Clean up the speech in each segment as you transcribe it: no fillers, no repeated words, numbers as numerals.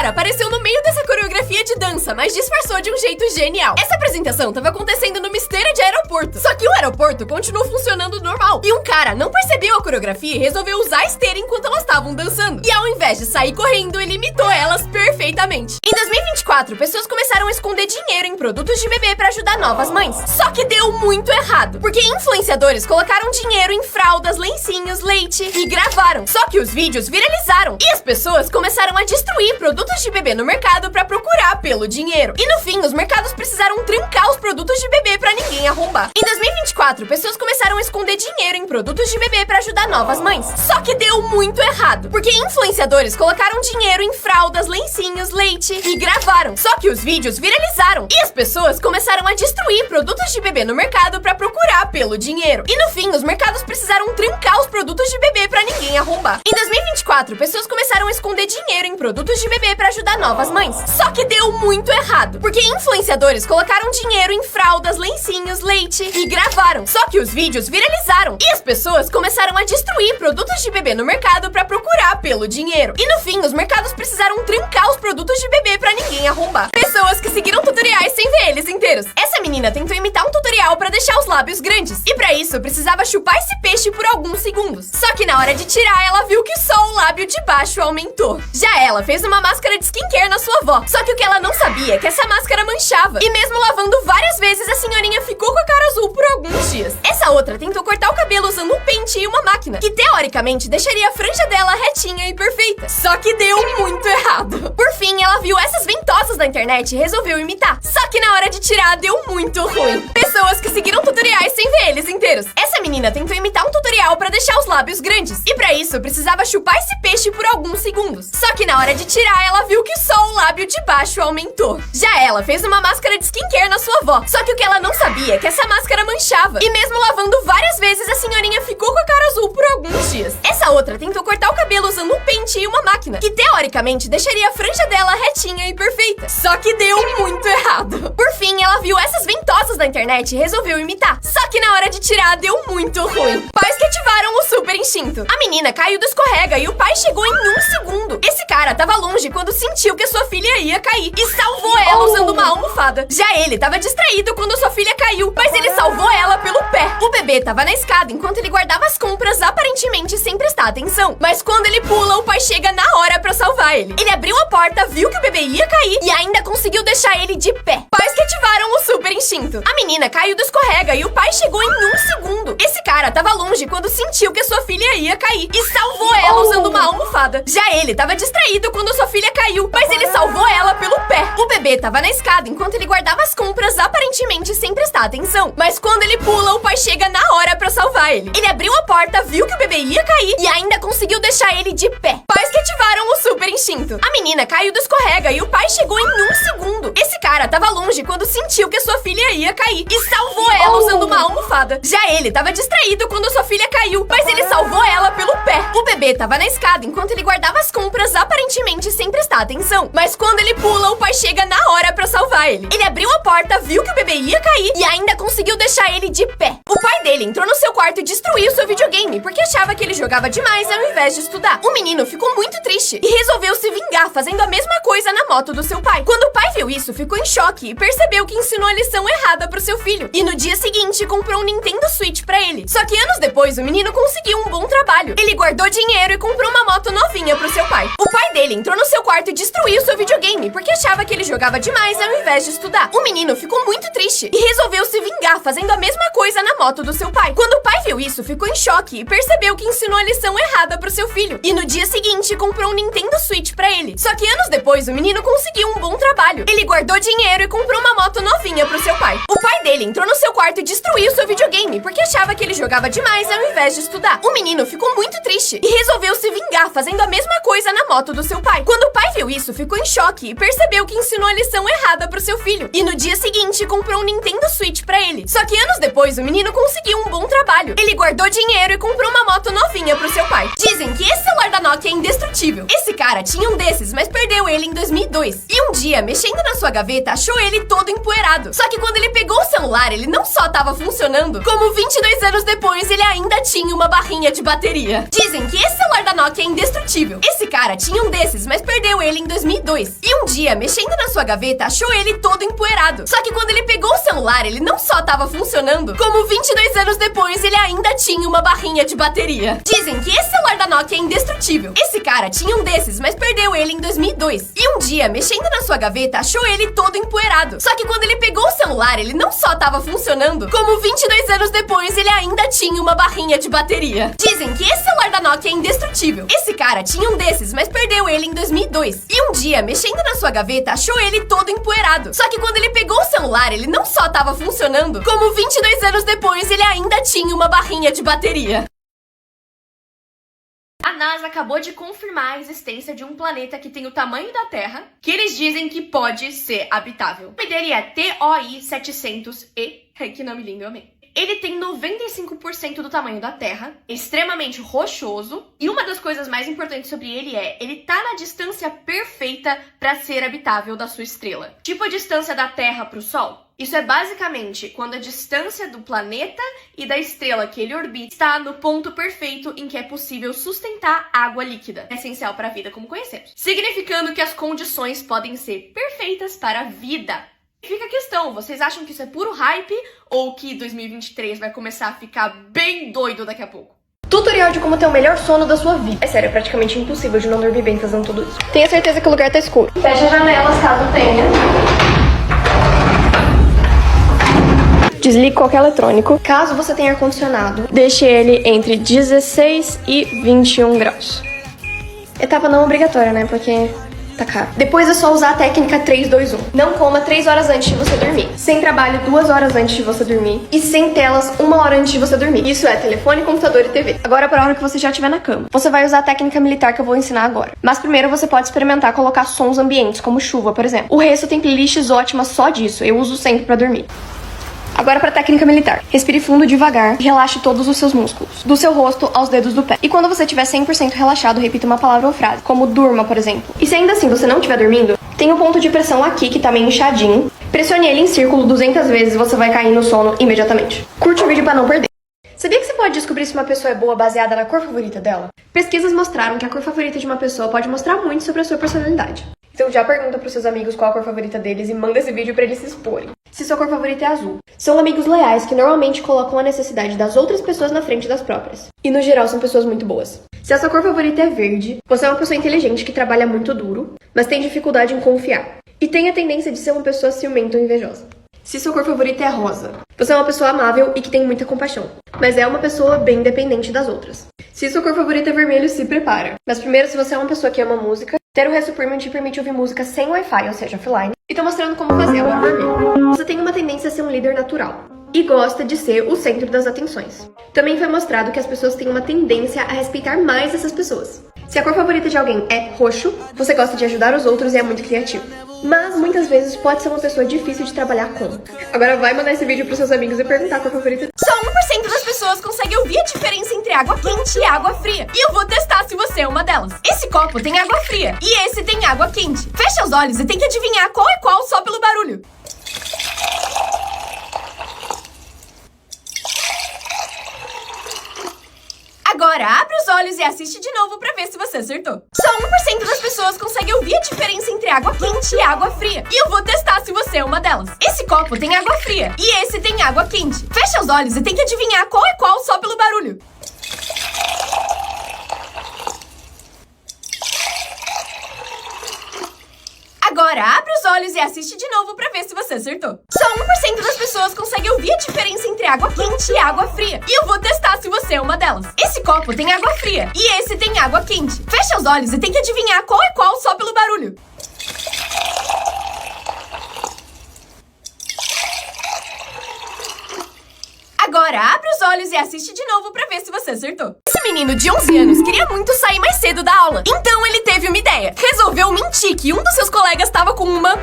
cara apareceu no meio dessa coreografia de dança, mas disfarçou de um jeito genial. Essa apresentação tava acontecendo numa esteira de aeroporto. Só que o aeroporto continuou funcionando normal. E um cara não percebeu a coreografia e resolveu usar a esteira enquanto elas estavam dançando. E ao invés de sair correndo, ele imitou elas perfeitamente. Em 2024, pessoas começaram a esconder dinheiro em produtos de bebê pra ajudar novas mães. Só que deu muito errado, porque influenciadores colocaram dinheiro em fraldas, lencinhos, leite e gravaram. Só que os vídeos viralizaram e as pessoas começaram a destruir produtos de bebê no mercado pra procurar pelo dinheiro. E no fim, os mercados precisaram trancar os produtos de bebê pra ninguém arrombar. Em 2024, pessoas começaram a esconder dinheiro em produtos de bebê pra ajudar novas mães. Só que deu muito errado, porque influenciadores colocaram dinheiro em fraldas, lencinhos, leite e gravaram. Só que os vídeos viralizaram e as pessoas começaram a destruir produtos de bebê no mercado pra procurar pelo dinheiro. E no fim, os mercados precisaram trancar os produtos de bebê pra ninguém arrombar. Em 2024, pessoas começaram a esconder dinheiro em produtos de bebê pra ajudar novas mães. Só que deu muito errado, porque influenciadores colocaram dinheiro em fraldas, lencinhos, leite e gravaram. Só que os vídeos viralizaram e as pessoas começaram a destruir produtos de bebê no mercado pra procurar pelo dinheiro. E no fim, os mercados precisaram trancar os produtos de bebê pra ninguém arrombar. Pessoas que seguiram tutoriais sem ver eles inteiros. Essa menina tentou imitar um tutorial pra deixar os lábios grandes. E pra isso, precisava chupar esse peixe por alguns segundos. Só que na hora de tirar, ela viu que só o lábio de baixo aumentou. Já ela fez uma máscara de skincare na sua avó. Só que o que ela não sabia é que essa máscara manchava. E mesmo lavando várias vezes, a senhorinha ficou com a cara azul por alguns dias. Essa outra tentou cortar o cabelo usando um pente e uma máquina, que teoricamente deixaria a franja dela retinha e perfeita. Só que deu muito errado. Por fim, ela viu essas ventosas na internet e resolveu imitar. Só que na hora de tirar, deu muito ruim. Pessoas que seguiram tutoriais sem ver eles inteiros. Essa menina tentou imitar um tutorial pra deixar os lábios grandes. E pra isso, precisava chupar esse peixe por alguns segundos. Só que na hora de tirar, ela viu que só o lábio de baixo aumentou. Já ela fez uma máscara de skincare na sua avó. Só que o que ela não sabia é que essa máscara manchava. E mesmo lavando várias vezes, a senhorinha ficou com a cara azul por alguns dias. Essa outra tentou cortar o cabelo usando um pente e uma máquina, que teoricamente deixaria a franja dela retinha e perfeita. Só que deu muito errado. Por fim, ela viu essas ventosas na internet e resolveu imitar. Só que na hora de tirar, deu muito ruim. Pais que ativaram o super instinto. A menina caiu do escorrega e o pai chegou em um segundo. Esse cara tava longe quando sentiu que a sua filha ia cair e salvou ela usando uma almofada. Já ele tava distraído quando sua filha caiu, mas ele salvou ela pelo pé. O bebê tava na escada enquanto ele guardava as compras, aparentemente sem prestar atenção. Mas quando ele pula, o pai chega na hora pra salvar ele. Ele abriu a porta, viu que o bebê ia cair e ainda conseguiu deixar ele de pé. Pais que ativaram o super instinto. A menina caiu do escorrega e o pai chegou em um segundo. Esse cara tava longe quando sentiu que a sua filha ia cair e salvou ela usando uma almofada. Já ele tava distraído quando sua filha caiu, mas ele salvou ela pelo pé. O bebê tava na escada enquanto ele guardava as compras, aparentemente sem prestar atenção. Mas quando ele pula, o pai chega na hora pra salvar ele. Ele abriu a porta, viu que o bebê ia cair e ainda conseguiu deixar ele de pé. Pais que ativaram o super instinto. A menina caiu do escorrega e o pai chegou em um segundo. Esse cara tava longe quando sentiu que a sua filha ia cair e salvou ela usando uma almofada. Já ele tava distraído quando sua filha caiu, mas ele salvou ela pelo pé. O bebê tava na escada enquanto ele guardava as compras, aparentemente sem prestar atenção. Mas quando ele pula, o pai chega na hora pra salvar ele. Ele abriu a porta, viu que o bebê ia cair e ainda conseguiu deixar ele de pé. O pai dele entrou no seu quarto e destruiu seu videogame porque achava que ele jogava demais ao invés de estudar. O menino ficou muito triste e resolveu se vingar fazendo a mesma coisa na moto do seu pai. Quando o pai viu isso, ficou em choque e percebeu que ensinou a lição errada pro seu filho. E no dia seguinte, comprou um Nintendo Switch pra ele. Só que anos depois, o menino conseguiu um bom trabalho. Ele guardou dinheiro e comprou uma moto novinha pro seu pai. O pai dele entrou no seu quarto e destruiu seu videogame porque achava que ele jogava demais ao invés de estudar. O menino ficou muito triste e resolveu se vingar fazendo a mesma coisa na moto do seu pai. Quando o pai viu isso, ficou em choque e percebeu que ensinou a lição errada pro seu filho. E no dia seguinte, comprou um Nintendo Switch pra ele. Só que anos depois, o menino conseguiu um bom trabalho. Ele guardou dinheiro e comprou uma moto novinha pro seu pai. O pai dele entrou no seu quarto e destruiu seu videogame porque achava que ele jogava demais ao invés de estudar. O menino ficou muito triste e resolveu se vingar fazendo a mesma coisa na moto do seu pai. Quando o pai viu isso, ficou em choque e percebeu que ensinou a lição errada pro seu filho. E no dia seguinte, comprou um Nintendo Switch pra ele. Só que anos depois, o menino conseguiu um bom trabalho. Ele guardou dinheiro e comprou uma moto novinha pro seu pai. Dizem que esse celular da Nokia é indestrutível. Esse cara tinha um desses, mas perdeu ele em 2002. E um dia, dia, mexendo na sua gaveta, achou ele todo empoeirado. Só que quando ele pegou o celular, ele não só tava funcionando, como 22 anos depois ele ainda tinha uma barrinha de bateria. Dizem que esse celular da Nokia é indestrutível. Esse cara tinha um desses, mas perdeu ele em 2002. E um dia, mexendo na sua gaveta, achou ele todo empoeirado. Só que quando ele pegou o celular, ele não só tava funcionando, como 22 anos depois ele ainda tinha uma barrinha de bateria. Dizem que esse celular da Nokia é indestrutível. Esse cara tinha um desses, mas perdeu ele em 2002. E um dia, mexendo na sua gaveta, achou ele todo empoeirado. Só que quando ele pegou o celular, ele não só tava funcionando, como 22 anos depois ele ainda tinha uma barrinha de bateria. Dizem que esse celular da Nokia é indestrutível. Esse cara tinha um desses, mas perdeu ele em 2002. E um dia, mexendo na sua gaveta, achou ele todo empoeirado. Só que quando ele pegou o celular, ele não só tava funcionando, como 22 anos depois ele ainda tinha uma barrinha de bateria. A NASA acabou de confirmar a existência de um planeta que tem o tamanho da Terra, que eles dizem que pode ser habitável. O nome dele é TOI 700E. Que nome lindo, eu amei. Ele tem 95% do tamanho da Terra, extremamente rochoso, e uma das coisas mais importantes sobre ele tá na distância perfeita para ser habitável da sua estrela. Tipo a distância da Terra para o Sol. Isso é basicamente quando a distância do planeta e da estrela que ele orbita está no ponto perfeito em que é possível sustentar água líquida, essencial para a vida como conhecemos. Significando que as condições podem ser perfeitas para a vida. Fica a questão, vocês acham que isso é puro hype ou que 2023 vai começar a ficar bem doido daqui a pouco? Tutorial de como ter o melhor sono da sua vida. É sério, é praticamente impossível de não dormir bem fazendo tudo isso. Tenha certeza que o lugar tá escuro. Feche as janelas caso tenha. Desligue qualquer eletrônico. Caso você tenha ar-condicionado, deixe ele entre 16 e 21 graus. Etapa não obrigatória, né? Porque tá caro. Depois é só usar a técnica 3-2-1. Não coma 3 horas antes de você dormir. Sem trabalho 2 horas antes de você dormir. E sem telas 1 hora antes de você dormir. Isso é telefone, computador e TV. Agora para a hora que você já estiver na cama. Você vai usar a técnica militar que eu vou ensinar agora. Mas primeiro você pode experimentar colocar sons ambientes, como chuva, por exemplo. O resto tem playlists ótimas só disso. Eu uso sempre para dormir. Agora para a técnica militar. Respire fundo devagar e relaxe todos os seus músculos, do seu rosto aos dedos do pé. E quando você estiver 100% relaxado, repita uma palavra ou frase, como durma, por exemplo. E se ainda assim você não estiver dormindo, tem um ponto de pressão aqui que tá meio inchadinho. Pressione ele em círculo 200 vezes e você vai cair no sono imediatamente. Curte o vídeo para não perder. Sabia que você pode descobrir se uma pessoa é boa baseada na cor favorita dela? Pesquisas mostraram que a cor favorita de uma pessoa pode mostrar muito sobre a sua personalidade. Então já pergunta pros seus amigos qual a cor favorita deles e manda esse vídeo pra eles se exporem. Se sua cor favorita é azul. São amigos leais que normalmente colocam a necessidade das outras pessoas na frente das próprias. E no geral são pessoas muito boas. Se a sua cor favorita é verde, você é uma pessoa inteligente que trabalha muito duro, mas tem dificuldade em confiar. E tem a tendência de ser uma pessoa ciumenta ou invejosa. Se sua cor favorita é rosa, você é uma pessoa amável e que tem muita compaixão, mas é uma pessoa bem dependente das outras. Se sua cor favorita é vermelho, se prepara. Mas primeiro, se você é uma pessoa que ama música, ter o Resto Premium te permite ouvir música sem Wi-Fi, ou seja, offline, e tô mostrando como fazer o vermelho. Você tem uma tendência a ser um líder natural e gosta de ser o centro das atenções. Também foi mostrado que as pessoas têm uma tendência a respeitar mais essas pessoas. Se a cor favorita de alguém é roxo, você gosta de ajudar os outros e é muito criativo. Mas muitas vezes pode ser uma pessoa difícil de trabalhar com. Agora vai mandar esse vídeo pros seus amigos e perguntar a cor favorita. Só 1% das pessoas consegue ouvir a diferença entre água quente e água fria. E eu vou testar se você é uma delas. Esse copo tem água fria e esse tem água quente. Fecha os olhos e tente adivinhar qual é qual só pelo barulho. Agora abre os olhos e assiste de novo pra ver se você acertou. Só 1% das pessoas consegue ouvir a diferença entre água quente e água fria. E eu vou testar se você é uma delas. Esse copo tem água fria e esse tem água quente. Fecha os olhos e tente adivinhar qual é qual só pelo barulho. Agora abre os olhos e assiste de novo pra ver se você acertou. Só 1% das pessoas consegue ouvir a diferença entre água quente e água fria. E eu vou testar se você é uma delas. Esse copo tem água fria e esse tem água quente. Fecha os olhos e tente adivinhar qual é qual só pelo barulho. Agora abre os olhos e assiste de novo pra ver se você acertou. Esse menino de 11 anos queria muito sair mais cedo da aula. Então ele teve uma ideia. Resolveu mentir que um dos seus colegas estava com uma...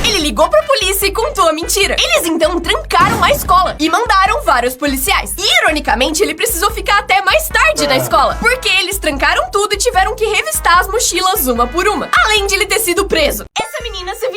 Ele ligou pra polícia e contou a mentira. Eles então trancaram a escola e mandaram vários policiais. E ironicamente ele precisou ficar até mais tarde na escola, porque eles trancaram tudo e tiveram que revistar as mochilas uma por uma, além de ele ter sido preso. Essa menina se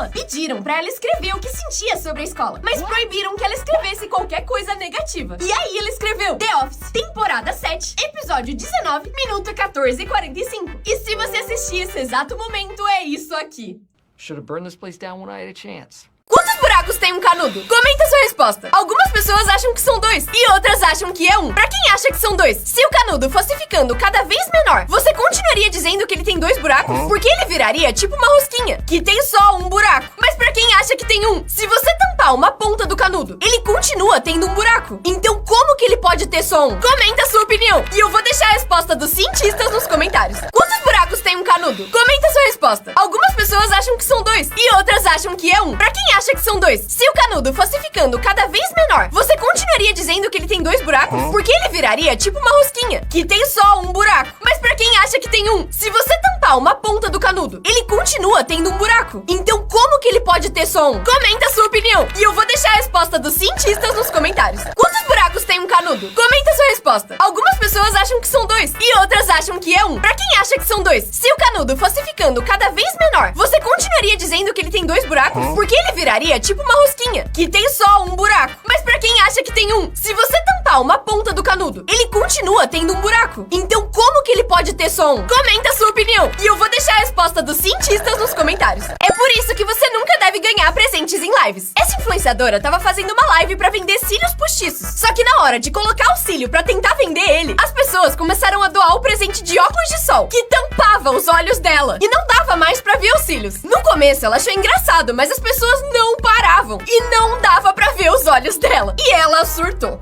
dela. Pediram pra ela escrever o que sentia sobre a escola, mas proibiram que ela escrevesse qualquer coisa negativa. E aí ela escreveu The Office, temporada 7, episódio 19, minuto 14:45. E se você assistir esse exato momento, é isso aqui. Should have burned this place down when I had a chance. Quantos buracos tem um canudo? Comenta sua resposta. Algumas pessoas acham que são 2 e outras acham que é 1. Pra quem acha que são 2, se o canudo fosse ficando cada vez menor, você continuaria dizendo que ele tem 2 buracos? Porque ele viraria tipo uma rosquinha, que tem só um buraco. Mas pra quem acha que tem 1, se você tampar uma ponta do canudo, ele continua tendo um buraco. Então como que ele pode ter só 1? Comenta a sua opinião e eu vou deixar a resposta dos cientistas nos comentários. Quantos buracos tem um canudo? Comenta sua resposta. Algumas pessoas acham que são 2 e outras acham que é 1. Pra quem acha que são 2, se o canudo fosse ficando cada vez menor, você continuaria dizendo que ele tem 2 buracos? Porque ele viraria tipo uma rosquinha, que tem só um buraco. Mas pra quem acha que tem 1, se você tampar uma ponta do canudo, ele continua tendo um buraco. Então como que ele pode ter só 1? Comenta a sua opinião e eu vou deixar a resposta dos cientistas nos comentários. Quantos buracos tem um canudo? Comenta a sua resposta. Algumas pessoas acham que são 2 e outras acham que é 1. Pra quem acha que são 2, se o canudo fosse ficando cada vez menor, você continuaria dizendo que ele tem 2 buracos? Porque ele viraria tipo uma rosquinha, que tem só um buraco. Mas pra quem acha que tem 1, se você tampar uma ponta do canudo, ele continua tendo um buraco. Então como que ele pode ter só 1? Comenta a sua opinião e eu vou deixar a resposta dos cientistas nos comentários. É por isso que você nunca deve ganhar presentes em lives. Essa influenciadora tava fazendo uma live pra vender cílios postiços. Só que na hora de colocar o cílio pra tentar vender ele, as pessoas começaram a doar o presente de óculos de sol, que tampava os olhos dela. E não dava mais pra ver os cílios. No começo ela achou engraçado, mas as pessoas não paravam. E não dava pra ver os olhos dela. E ela surtou.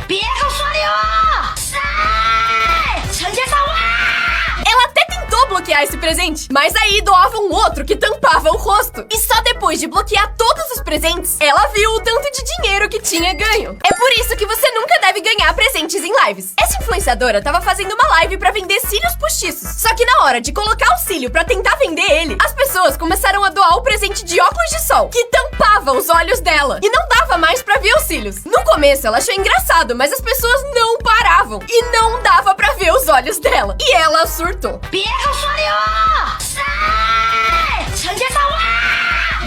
Ela até tentou bloquear esse presente, mas aí doava um outro que tampava o rosto. E só depois de bloquear todos os presentes, ela viu o tanto de dinheiro que tinha ganho. É por isso que você nunca deve ganhar presentes em lives. Essa influenciadora tava fazendo uma live pra vender cílios postiços. Só que na hora de colocar o cílio pra tentar vender ele, as pessoas começaram a doar o presente de óculos de sol, que tampava os olhos dela. E não dava mais pra ver os cílios. No começo ela achou engraçado, mas as pessoas não paravam. E não dava pra ver os olhos dela. E ela surtou.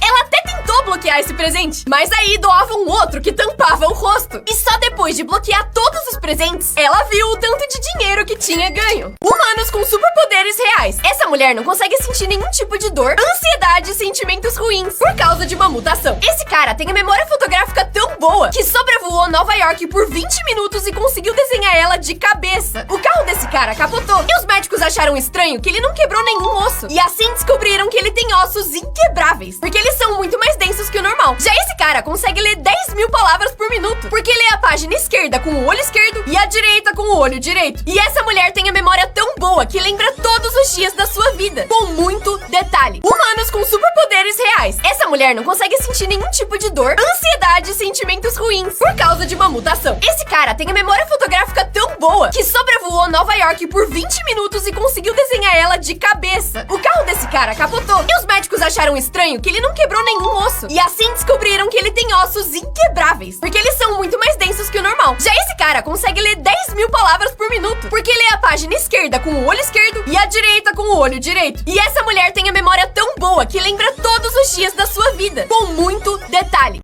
Ela até tentou bloquear esse presente, mas aí doava um outro que tampava o rosto. E só depois de bloquear todos os presentes, ela viu o tanto de dinheiro que tinha ganho. Humanos com superpoderes reais. Essa mulher não consegue sentir nenhum tipo de dor, ansiedade e sentimentos ruins por causa de uma mutação. Esse cara tem a memória fotográfica tão boa que sobrevoou Nova York por 20 minutos e conseguiu desenhar ela de cabeça. O carro desse cara capotou e os médicos acharam estranho que ele não quebrou nenhum osso. E assim descobriram que ele tem ossos inquebráveis, porque eles são muito mais densos que o normal. Já esse cara consegue ler 10.000 palavras por minuto, porque lê a página esquerda com o olho esquerdo e a direita com o olho direito. E essa mulher tem a memória tão boa que lembra todos os dias da sua vida, com muito detalhe. Humanos com superpoderes reais. Essa mulher não consegue sentir nenhum tipo de dor, ansiedade e sentimentos ruins por causa de uma mutação. Esse cara tem a memória fotográfica tão boa que sobrevoou Nova York por 20 minutos e conseguiu desenhar ela de cabeça. O carro desse cara capotou e os médicos acharam estranho que ele não quebrou nenhum osso. E assim descobriram que ele tem ossos inquebráveis, porque eles são muito mais densos que o normal. Já esse cara consegue ler 10.000 palavras por minuto, porque lê a página esquerda com o olho esquerdo e a direita com o olho direito. E essa mulher tem a memória tão boa que lembra todos os dias da sua vida, com muito detalhe.